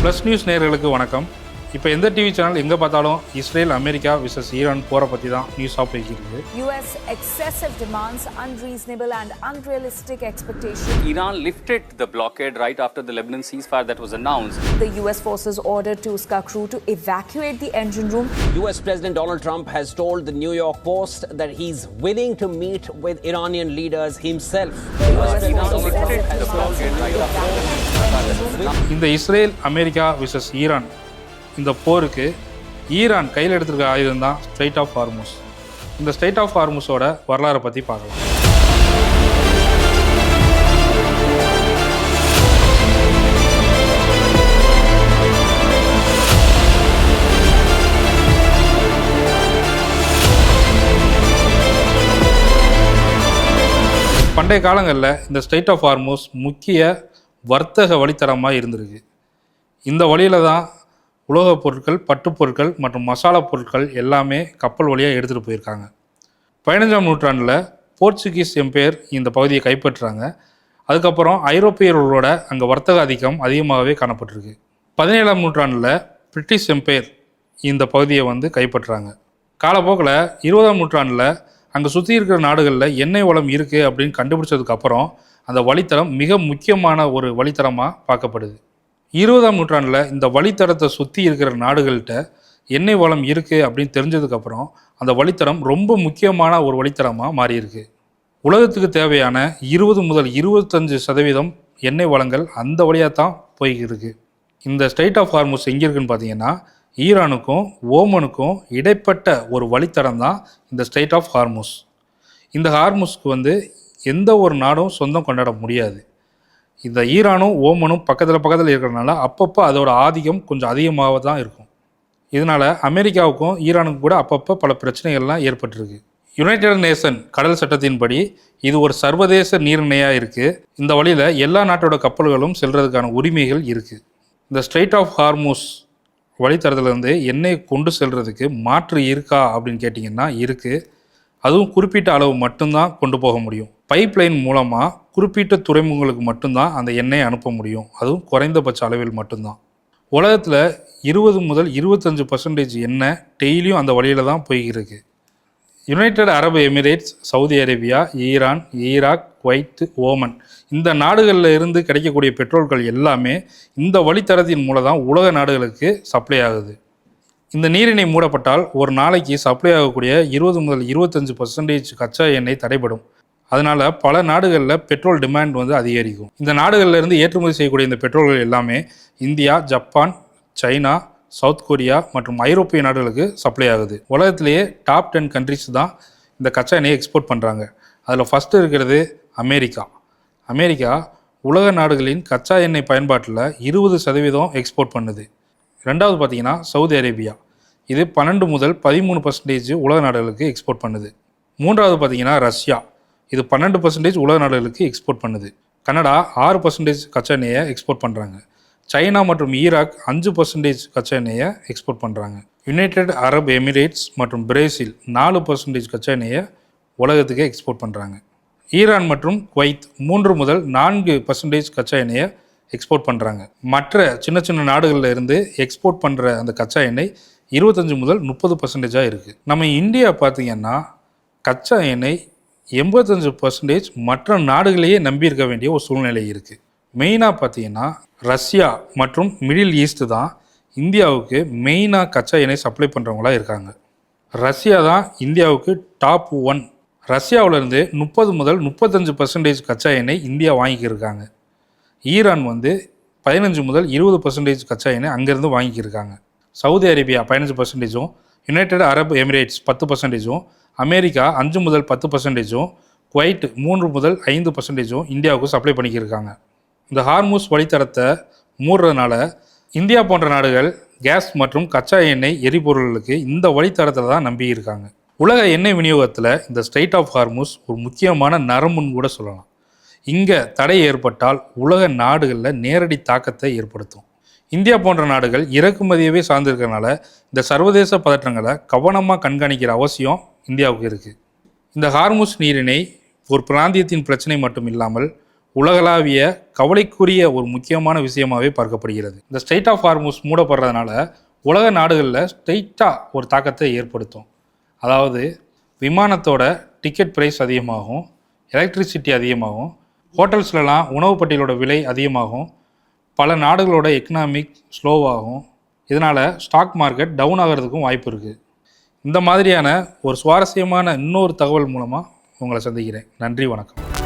Plus news நேயர்களுக்கு வணக்கம். இப்போ எந்த டிவி சேனல் எங்கே பார்த்தாலும் இஸ்ரேல் அமெரிக்கா விசஸ் ஈரான் போரை பற்றி தான் நியூஸாக போய்க்கிருக்கு. US excessive demands, unreasonable and unrealistic expectations. Iran lifted the blockade right after the Lebanon ceasefire that was announced. The US forces ordered Tuska crew to evacuate the engine room. US President Donald Trump has told the New York Post that he's willing to meet with Iranian leaders himself. இந்த Israel America versus Iran இந்த போருக்கு Iran கையில் எடுத்திருக்க ஆயுதம் தான் straight of Hormuz. இந்த straight of ஹார்முஸோட வரலாறை பற்றி பார்க்கலாம். பண்டைய காலங்களில் இந்த ஸ்ட்ரெயிட் ஆஃப் ஹார்முஸ் முக்கிய வர்த்தக வழித்தடமாக இருந்திருக்கு. இந்த வழியில் தான் உலோகப் பொருட்கள், பட்டுப் பொருட்கள் மற்றும் மசாலா பொருட்கள் எல்லாமே கப்பல் வழியாக எடுத்துகிட்டு போயிருக்காங்க. 15ஆம் நூற்றாண்டில் போர்ச்சுகீஸ் எம்பையர் இந்த பகுதியை கைப்பற்றுறாங்க. அதுக்கப்புறம் ஐரோப்பியர்களோட அங்கே வர்த்தக அதிகமாகவே காணப்பட்டிருக்கு. 17ஆம் நூற்றாண்டில் பிரிட்டிஷ் எம்பையர் இந்த பகுதியை கைப்பற்றுறாங்க. காலப்போக்கில் 20ஆம் நூற்றாண்டில் அங்கே சுற்றி இருக்கிற நாடுகளில் எண்ணெய் வளம் இருக்குது அப்படின்னு கண்டுபிடிச்சதுக்கப்புறம் அந்த வழித்தடம் மிக முக்கியமான ஒரு வழித்தடமாக பார்க்கப்படுது. 20ஆம் நூற்றாண்டில் இந்த வழித்தடத்தை சுற்றி இருக்கிற நாடுகள்கிட்ட எண்ணெய் வளம் இருக்குது அப்படின்னு தெரிஞ்சதுக்கப்புறம் அந்த வழித்தடம் ரொம்ப முக்கியமான ஒரு வழித்தடமாக மாறியிருக்கு. உலகத்துக்கு தேவையான 20 முதல் 25% எண்ணெய் வளங்கள் அந்த வழியாக தான் போய்கிருக்கு. இந்த ஸ்ட்ரெயிட் ஆஃப் ஹார்முஸ் எங்கே இருக்குன்னு பார்த்தீங்கன்னா ஈரானுக்கும் ஓமனுக்கும் இடைப்பட்ட ஒரு வழித்தடம் தான் இந்த ஸ்ட்ரெயிட் ஆஃப் ஹார்முஸ். இந்த ஹார்முஸ்க்கு எந்த ஒரு நாடும் சொந்தம் கொண்டாட முடியாது. இந்த ஈரானும் ஓமனும் பக்கத்தில் இருக்கிறதுனால அப்பப்போ அதோட ஆதிக்கம் கொஞ்சம் அதிகமாக தான் இருக்கும். இதனால் அமெரிக்காவுக்கும் ஈரானுக்கும் கூட அப்பப்போ பல பிரச்சனைகள்லாம் ஏற்பட்டிருக்கு. யுனைடெட் நேஷன் கடல் சட்டத்தின்படி இது ஒரு சர்வதேச நீர்நிலையாக இருக்குது. இந்த வழியில் எல்லா நாட்டோட கப்பல்களும் செல்றதுக்கான உரிமைகள் இருக்குது. இந்த ஸ்ட்ரெயிட் ஆஃப் ஹார்முஸ் வழித்தடத்துலேருந்து எண்ணெய் கொண்டு செல்றதுக்கு மாற்று இருக்கா அப்படின்னு கேட்டிங்கன்னா இருக்குது. அதுவும் குறிப்பிட்ட அளவு மட்டும்தான் கொண்டு போக முடியும். பைப்லைன் மூலமாக குறிப்பிட்ட துறைமுகங்களுக்கு மட்டும்தான் அந்த எண்ணெயை அனுப்ப முடியும். அதுவும் குறைந்தபட்ச அளவில் மட்டும்தான். உலகத்தில் 20 முதல் 25% எண்ணெய் டெய்லியும் அந்த வழியில் தான் போய்கிருக்கு. யுனைடெட் அரபு Emirates, Saudi Arabia, Iran, Iraq, Kuwait, Oman இந்த நாடுகளில் இருந்து கிடைக்கக்கூடிய பெட்ரோல்கள் எல்லாமே இந்த வழித்தடத்தின் மூலம் தான் உலக நாடுகளுக்கு சப்ளை ஆகுது. இந்த நீரிணை மூடப்பட்டால் ஒரு நாளைக்கு சப்ளை ஆகக்கூடிய 20 முதல் 25% கச்சா எண்ணெய் தடைபடும். அதனால் பல நாடுகளில் பெட்ரோல் டிமாண்ட் அதிகரிக்கும். இந்த நாடுகளில் இருந்து ஏற்றுமதி செய்யக்கூடிய இந்த பெட்ரோல்கள் எல்லாமே India, Japan, China, south Korea மற்றும் ஐரோப்பிய நாடுகளுக்கு சப்ளை ஆகுது. உலகத்திலேயே டாப் 10 கண்ட்ரிஸ் தான் இந்த கச்சா எண்ணெயை எக்ஸ்போர்ட் பண்ணுறாங்க. அதில் ஃபஸ்ட்டு இருக்கிறது அமெரிக்கா. அமெரிக்கா உலக நாடுகளின் கச்சா எண்ணெய் பயன்பாட்டில் 20% எக்ஸ்போர்ட் பண்ணுது. ரெண்டாவது பார்த்தீங்கன்னா சவுதி அரேபியா. இது 12 முதல் 13% உலக நாடுகளுக்கு எக்ஸ்போர்ட் பண்ணுது. மூன்றாவது பார்த்தீங்கன்னா ரஷ்யா. இது 12% உலக நாடுகளுக்கு எக்ஸ்போர்ட் பண்ணுது. கனடா 6% கச்சா எண்ணெயை எக்ஸ்போர்ட் பண்ணுறாங்க. சைனா மற்றும் ஈராக் 5% கச்சா எண்ணெயை எக்ஸ்போர்ட் பண்ணுறாங்க. யுனைடெட் அரபு எமிரேட்ஸ் மற்றும் பிரேசில் 4% கச்சா எண்ணெயை உலகத்துக்கு எக்ஸ்போர்ட் பண்ணுறாங்க. ஈரான் மற்றும் குவைத் 3 முதல் 4% கச்சா எண்ணெயை எக்ஸ்போர்ட் பண்ணுறாங்க. மற்ற சின்ன நாடுகளில் இருந்து எக்ஸ்போர்ட் பண்ணுற அந்த கச்சா எண்ணெய் 25 முதல் 30% இருக்குது. நம்ம இந்தியா பார்த்திங்கன்னா கச்சா எண்ணெய் 85% மற்ற நாடுகளையே நம்பியிருக்க வேண்டிய ஒரு சூழ்நிலை இருக்குது. மெயினாக பார்த்திங்கன்னா ரஷ்யா மற்றும் மிடில் ஈஸ்ட் தான் இந்தியாவுக்கு மெயினாக கச்சா எண்ணெய் சப்ளை பண்ணுறவங்களாக இருக்காங்க. ரஷ்யா தான் இந்தியாவுக்கு டாப் 1. ரஷ்யாவிலேருந்து 30 முதல் 35% கச்சா எண்ணெய் இந்தியா வாங்கிக்கிருக்காங்க. ஈரான் 15 முதல் 20% கச்சா எண்ணெய் அங்கேருந்து வாங்கிக்கிருக்காங்க. சவுதி அரேபியா 15%, யுனைடெட் அரபு எமிரேட்ஸ் 10%, அமெரிக்கா 5 முதல் 10%, குவைட் 3 முதல் 5% இந்தியாவுக்கு சப்ளை பண்ணிக்கிருக்காங்க. இந்த ஹார்முஸ் வழித்தடத்தை மூடுறதுனால இந்தியா போன்ற நாடுகள் கேஸ் மற்றும் கச்சா எண்ணெய் எரிபொருள்களுக்கு இந்த வழித்தடத்தில் தான் நம்பியிருக்காங்க. உலக எண்ணெய் விநியோகத்தில் இந்த ஸ்ட்ரெயிட் ஆஃப் ஹார்முஸ் ஒரு முக்கியமான நரம்புன்னு கூட சொல்லலாம். இங்கே தடை ஏற்பட்டால் உலக நாடுகளில் நேரடி தாக்கத்தை ஏற்படுத்தும். இந்தியா போன்ற நாடுகள் இறக்குமதியவே சார்ந்திருக்கிறதுனால இந்த சர்வதேச பதற்றங்களை கவனமாக கண்காணிக்கிற அவசியம் இந்தியாவுக்கு இருக்குது. இந்த ஹார்முஸ் நீரிணை ஒரு பிராந்தியத்தின் பிரச்சனை மட்டும் இல்லாமல் உலகளாவிய கவலைக்குரிய ஒரு முக்கியமான விஷயமாகவே பார்க்கப்படுகிறது. இந்த ஸ்ட்ரெய்ட் ஆஃப் ஹார்மூஸ் மூடப்படுறதுனால உலக நாடுகளில் ஸ்ட்ரெயிட்டாக ஒரு தாக்கத்தை ஏற்படுத்தும். அதாவது விமானத்தோட டிக்கெட் ப்ரைஸ் அதிகமாகும், எலக்ட்ரிசிட்டி அதிகமாகும், ஹோட்டல்ஸ்லலாம் உணவு பட்டியலோட விலை அதிகமாகும், பல நாடுகளோட எக்கனாமிக் ஸ்லோவாகும். இதனால் ஸ்டாக் மார்க்கெட் டவுன் ஆகிறதுக்கும் வாய்ப்பு இருக்குது. இந்த மாதிரியான ஒரு சுவாரஸ்யமான இன்னொரு தகவல் மூலமாக உங்களை சந்திக்கிறேன். நன்றி, வணக்கம்.